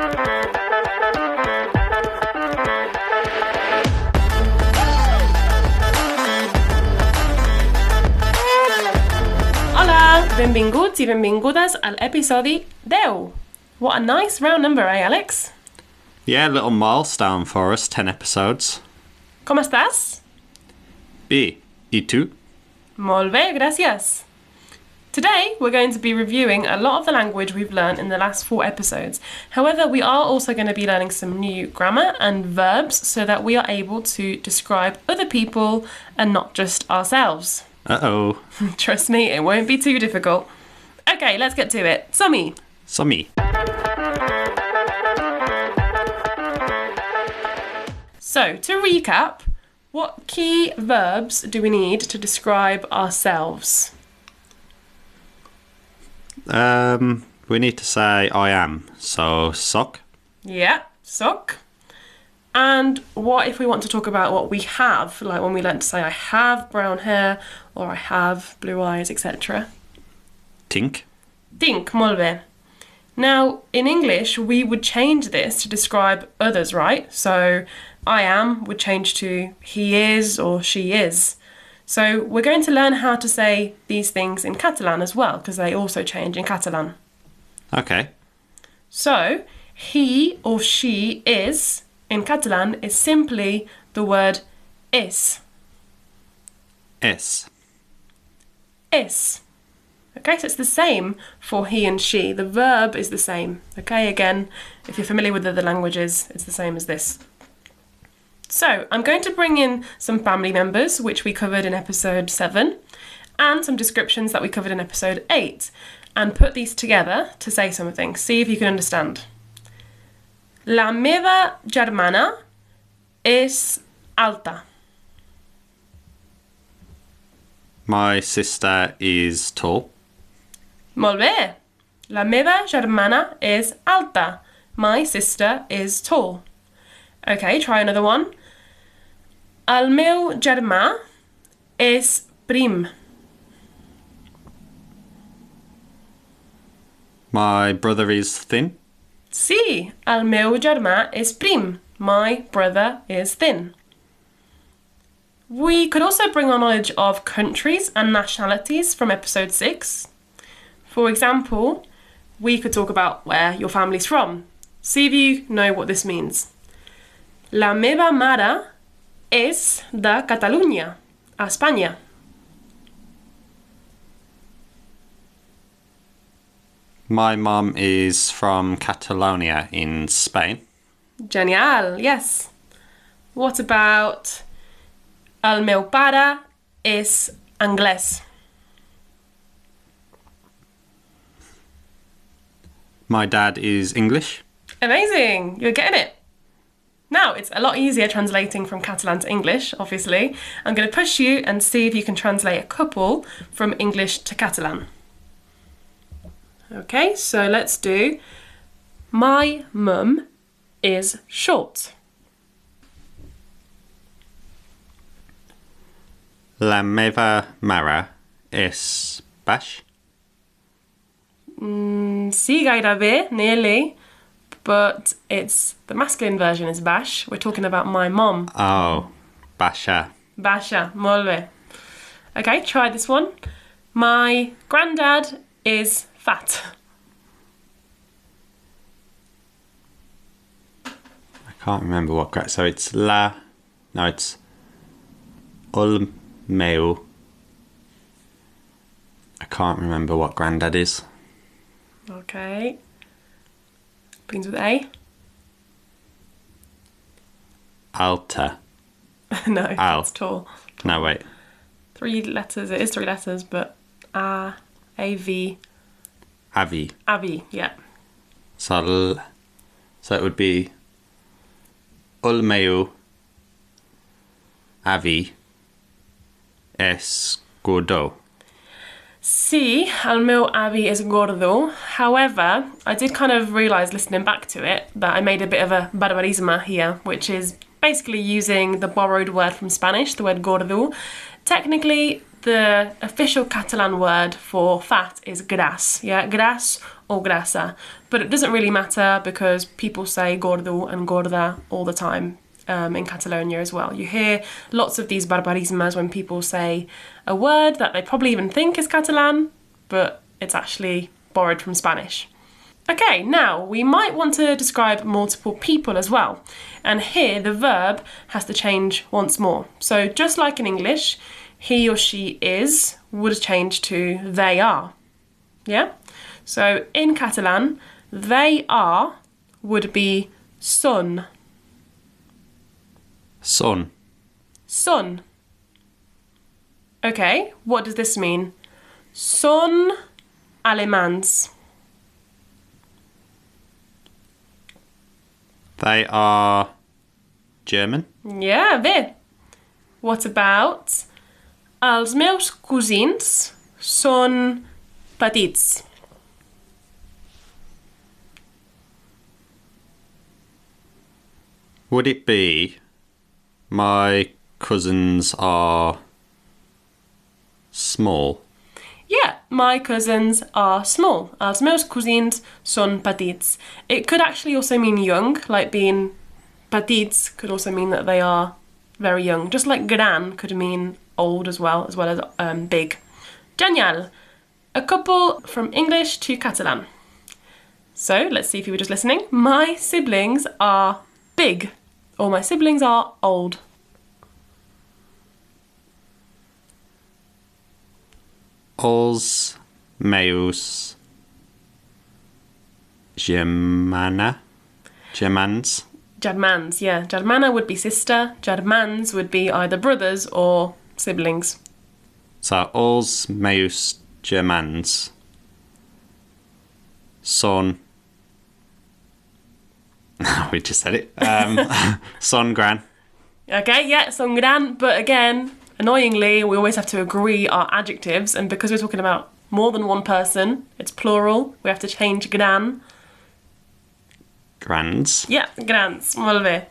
Hola, benvinguts i benvingudes al episodi 10. What a nice round number, eh, Alex? Yeah, a little milestone for us, 10 episodes. ¿Cómo estás? Bé, i tu? Molt bé, gracias. Today, we're going to be reviewing a lot of the language we've learned in the last 4 episodes. However, we are also going to be learning some new grammar and verbs so that we are able to describe other people and not just ourselves. Uh-oh. Trust me, it won't be too difficult. Okay, let's get to it. Summy. Summy. So, to recap, what key verbs do we need to describe ourselves? We need to say I am. So, sock. Yeah, sock. And what if we want to talk about what we have, like when we learn to say I have brown hair or I have blue eyes, etc. Tink. Tinc, molt bé. Now, in English, we would change this to describe others, right? So, I am would change to he is or she is. So, we're going to learn how to say these things in Catalan as well, because they also change in Catalan. Okay. So, he or she is, in Catalan, is simply the word is. Es. Is. Okay, so it's the same for he and she. The verb is the same. Okay, again, if you're familiar with other languages, it's the same as this. So, I'm going to bring in some family members, which we covered in episode 7, and some descriptions that we covered in episode 8, and put these together to say something. See if you can understand. La meva germana és alta. My sister is tall. Molt bé. La meva germana és alta. My sister is tall. Okay, try another one. El meu germà és prim. My brother is thin. Sí, el meu germà és prim. My brother is thin. We could also bring our knowledge of countries and nationalities from episode 6. For example, we could talk about where your family's from. See if you know what this means. La meva mare és de Catalunya, a Espanya. My mum is from Catalonia in Spain. Genial, yes. What about el meu pare és anglès? My dad is English. Amazing, you're getting it. Now, it's a lot easier translating from Catalan to English, obviously. I'm going to push you and see if you can translate a couple from English to Catalan. Okay, so let's do my mum is short. La meva mare és baix. Sí, gairebé, nearly, but it's the masculine version is baix. We're talking about my mom. Oh, baixa. Baixa, molt bé. Okay, try this one. My granddad is fat. I can't remember what. So it's it's ul meu. I can't remember what granddad is. Okay. Begins with A. Alta. No, Al. it's tall. No, wait. 3 letters. It is 3 letters, but A, A-V. Avi. Avi, yeah. So it would be ul meu avi es gordo. Sí, el meu avi is gordo. However, I did kind of realise listening back to it that I made a bit of a barbarismo here, which is basically using the borrowed word from Spanish, the word gordo. Technically, the official Catalan word for fat is gras, yeah, gras or grasa, but it doesn't really matter because people say gordo and gorda all the time in Catalonia as well. You hear lots of these barbarismas when people say a word that they probably even think is Catalan, but it's actually borrowed from Spanish. Okay, now we might want to describe multiple people as well, and here the verb has to change once more. So just like in English, he or she is would change to they are. Yeah? So in Catalan, they are would be son. Son. Son. Okay, what does this mean? Son alemans. They are German. Yeah, bé. What about els meus cosins són petits? Would it be my cousins are small? Yeah, my cousins are small. Els meus cosins són petits. It could actually also mean young, like being petits could also mean that they are very young. Just like gran could mean old as well as big. Genial. A couple from English to Catalan. So let's see if you were just listening. My siblings are big, or my siblings are old. Els meus germans. Germans, yeah. Germana would be sister. Germans would be either brothers or siblings. So els meus germans són... we just said it. Són gran. Okay, yeah, son gran, but again, annoyingly, we always have to agree our adjectives, and because we're talking about more than one person, it's plural, we have to change gran. Grans. Yeah, grans, molt bé.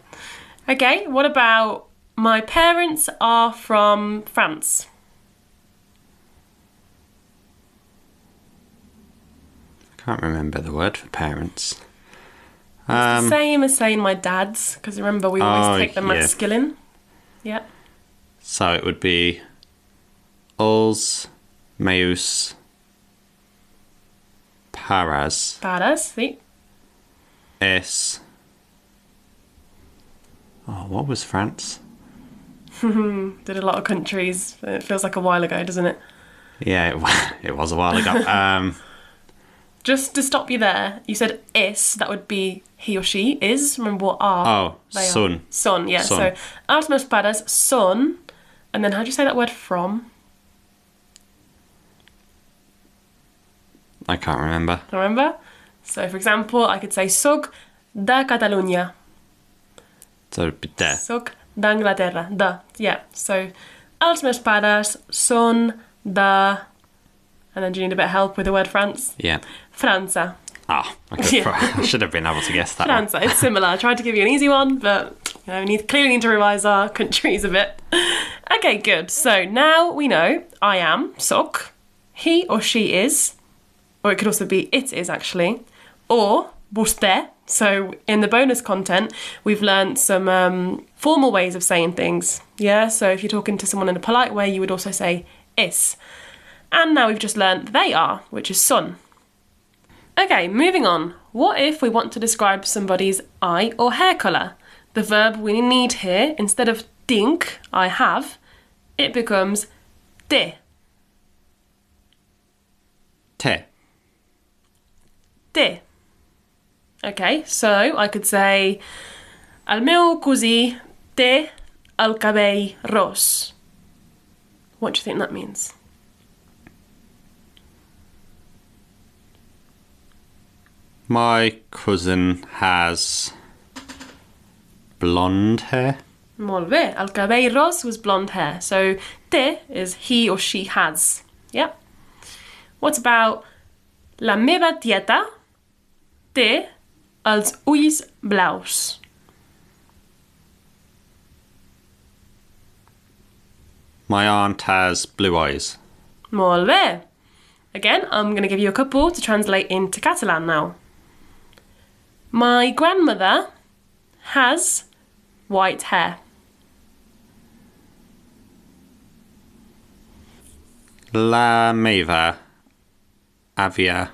Okay, what about my parents are from France? I can't remember the word for parents. It's the same as saying my dad's, because remember we always take the masculine. Yeah. So it would be els meus pares Pares, sí. es... Oh, what was France? Did a lot of countries. It feels like a while ago, doesn't it? Yeah, it was a while ago. Just to stop you there, you said is, that would be he or she, is. Remember what are? Oh, they son. Are. Son, yeah. Son. So, els meus pares, son, and then how do you say that word from? I can't remember. Remember? So, for example, I could say soc de Catalunya. So it'd be de. Soc d'Anglaterra. De, yeah. So, els meus pares són de... And then do you need a bit of help with the word France? Yeah. Franza. Ah, Yeah. I should have been able to guess that Franza. It's similar. I tried to give you an easy one, but we clearly need to revise our countries a bit. Okay, good. So now we know I am, soc, he or she is, or it could also be it is actually, or vostè. So in the bonus content, we've learned some formal ways of saying things. Yeah, so if you're talking to someone in a polite way, you would also say is. And now we've just learned they are, which is son. Okay, moving on. What if we want to describe somebody's eye or hair colour? The verb we need here, instead of tinc, I have, it becomes te. Te. Te. Okay, so I could say al meu cosí té el cabell ros. What do you think that means? My cousin has blonde hair. Molt bé. El cabell ros was blonde hair. So té is he or she has. Yeah. What about la meva tieta té els ulls blaus? My aunt has blue eyes. Molt bé. Again, I'm going to give you a couple to translate into Catalan now. My grandmother has white hair. La meva àvia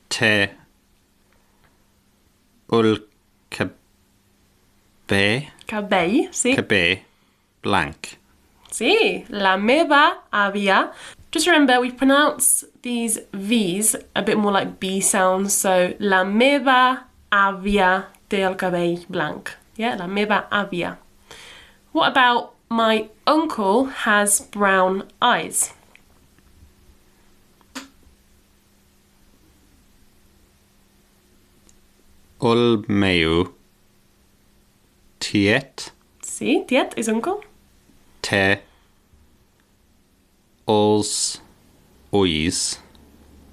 té ul Cabell, sí. cabell blanc. Sí, la meva àvia. Just remember, we pronounce these V's a bit more like B sounds. So, la meva àvia té el cabell blanc. Yeah, la meva àvia. What about my uncle has brown eyes? Ul meu tiet Sí, tiet is uncle. té uls ulls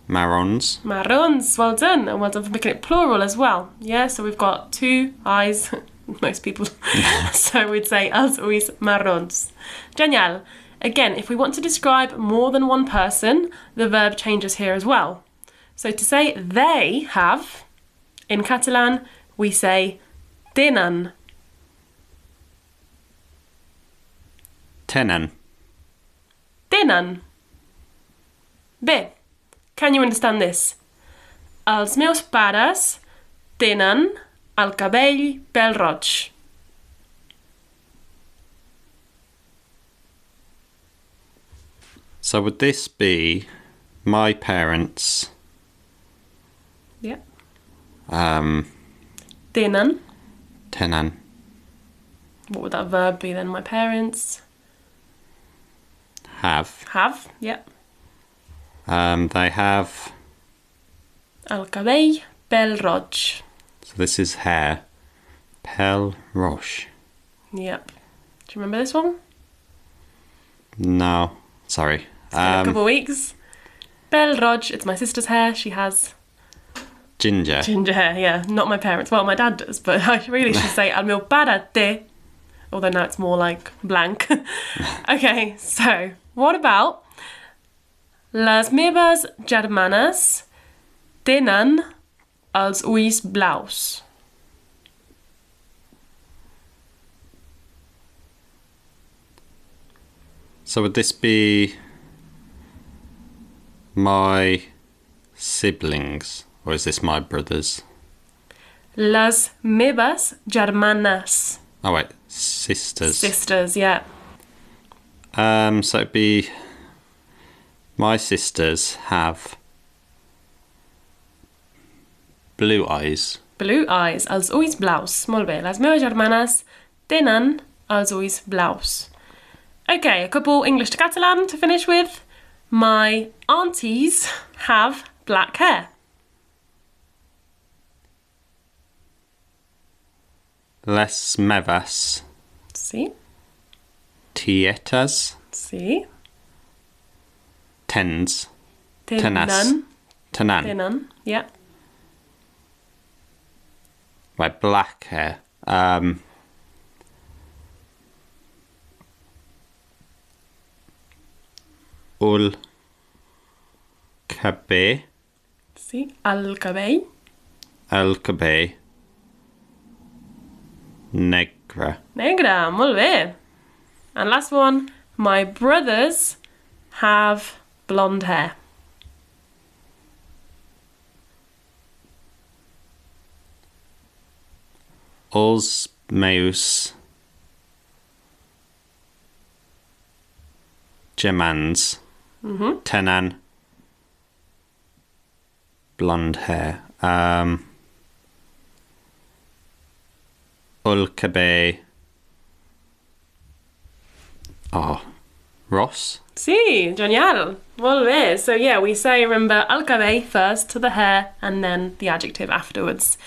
marrons. Marrons, well done. And well done for making it plural as well. Yeah, so we've got 2 eyes, most people. So we'd say els ulls marrons. Genial. Again, if we want to describe more than one person, the verb changes here as well. So to say they have, in Catalan, we say tenen. Tenen. Tenen. Bé, can you understand this? Els meus pares tenen el cabell pèl-roig. So would this be my parents? Yeah. Tenen. Tenen. What would that verb be then? My parents Have. have, yeah. They have. El cabell pèl-roig. So this is hair. Pèl roig. Yep. Do you remember this one? No, sorry. It's been a couple of weeks. Pèl-roig, it's my sister's hair. She has Ginger. ginger hair, yeah. Not my parents. Well, my dad does, but I really should say el meu pare té. Although now it's more like blank. Okay, so what about les meves germanes tenen els ulls blaus? So would this be my siblings? Or is this my brothers? Les meves germanes. Oh wait, sisters. Sisters, yeah. So it'd be my sisters have blue eyes. Blue eyes, els ulls blaus. Molt bé. Les meves germanes tenen els ulls blaus. Okay, a couple English to Catalan to finish with. My aunties have black hair. Les meves Sí, tietas sí. tens. Tenen. Tenan. Tenen, yeah. Right, black hair. Ul cabell. Sí, el cabell. El cabell. Negre. Negre, molt bé. And last one, my brothers have blonde hair. Els meus germans tenen blonde hair. Ul cabell. Oh, Ross? Sí, genial. Molt bé. So yeah, we say, remember, el cabell first to the hair and then the adjective afterwards.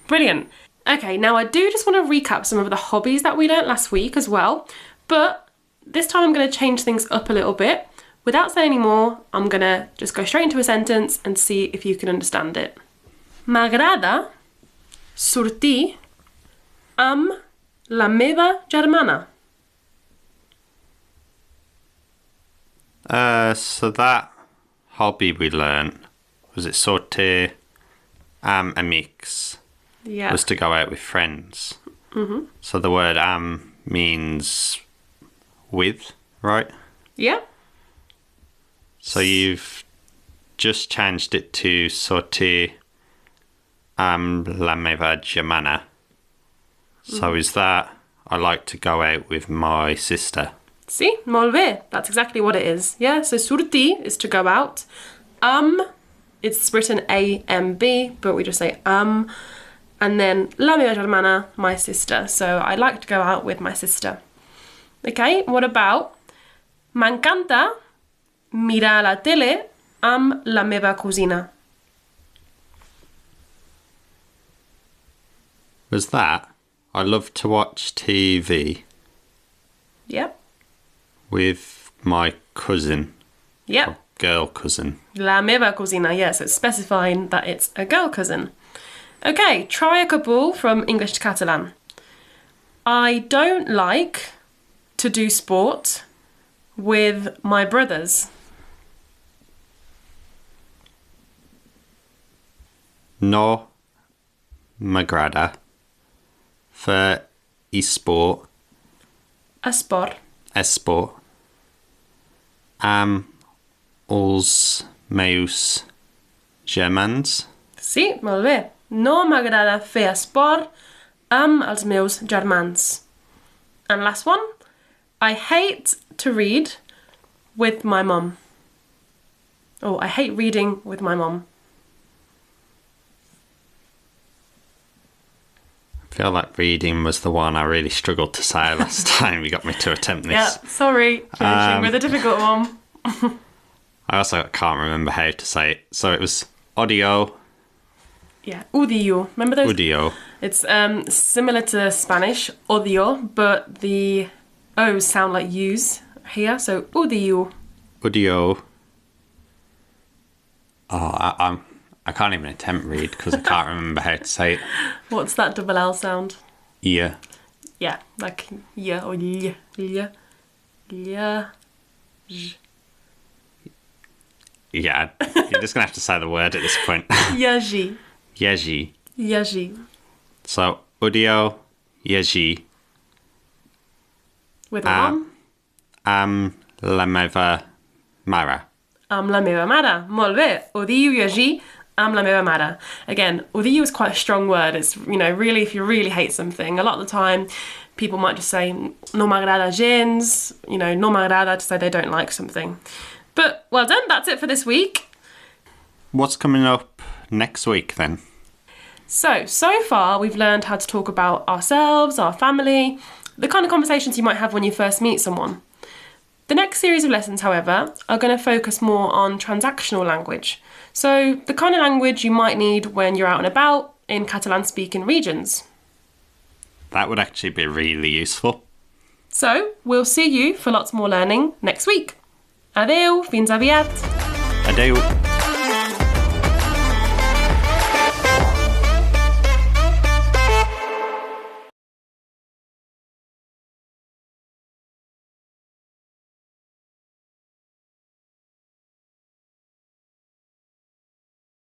Brilliant. Okay, now I do just want to recap some of the hobbies that we learnt last week as well. But this time I'm going to change things up a little bit. Without saying any more, I'm going to just go straight into a sentence and see if you can understand it. M'agrada sortir amb la meva germana. So that hobby we learnt, was it sortir amics? Yeah. Was to go out with friends. Mm-hmm. So the word means with, right? Yeah. So you've just changed it to sortir la meva germana. So is that I like to go out with my sister? Sí, molt bé. That's exactly what it is. Yeah, so sortir is to go out. It's written A-M-B, but we just say And then la meva germana, my sister. So I like to go out with my sister. Okay, what about m'encanta mirar la tele amb la meva cosina? Was that I love to watch TV Yep. with my cousin, Yep. girl cousin. La meva cosina, yes, it's specifying that it's a girl cousin. Okay, try a couple from English to Catalan. I don't like to do sport with my brothers. No m'agrada fer esport Esport. amb els meus germans. Sí, molt bé. No m'agrada fer esport amb els meus germans. And last one. I hate to read with my mum. Oh, I hate reading with my mum. I feel like reading was the one I really struggled to say last time you got me to attempt this. Yeah, sorry. Finishing with a difficult one. I also can't remember how to say it. So it was audio. Yeah, odio. Remember those? Audio. It's similar to Spanish, odio, but the O's sound like U's here, so odio. Audio. Oh, I can't even attempt read because I can't remember how to say it. What's that double L sound? Yeah. Yeah, like yeah or yeah, yeah, yeah. Yeah, you're just going to have to say the word at this point. Yaji. Yeji. Yaji. So, audio, yeji, With a mum. la meva mare. Am la meva mare. Molt bé. Odio llegir am la meva mare. Again, odio is quite a strong word. It's, really, if you really hate something, a lot of the time people might just say no m'agrada gens, no m'agrada to say they don't like something. But well done, that's it for this week. What's coming up next week then? So far we've learned how to talk about ourselves, our family, the kind of conversations you might have when you first meet someone. The next series of lessons, however, are going to focus more on transactional language. So the kind of language you might need when you're out and about in Catalan-speaking regions. That would actually be really useful. So we'll see you for lots more learning next week. Adeu, fins aviat! Adeu.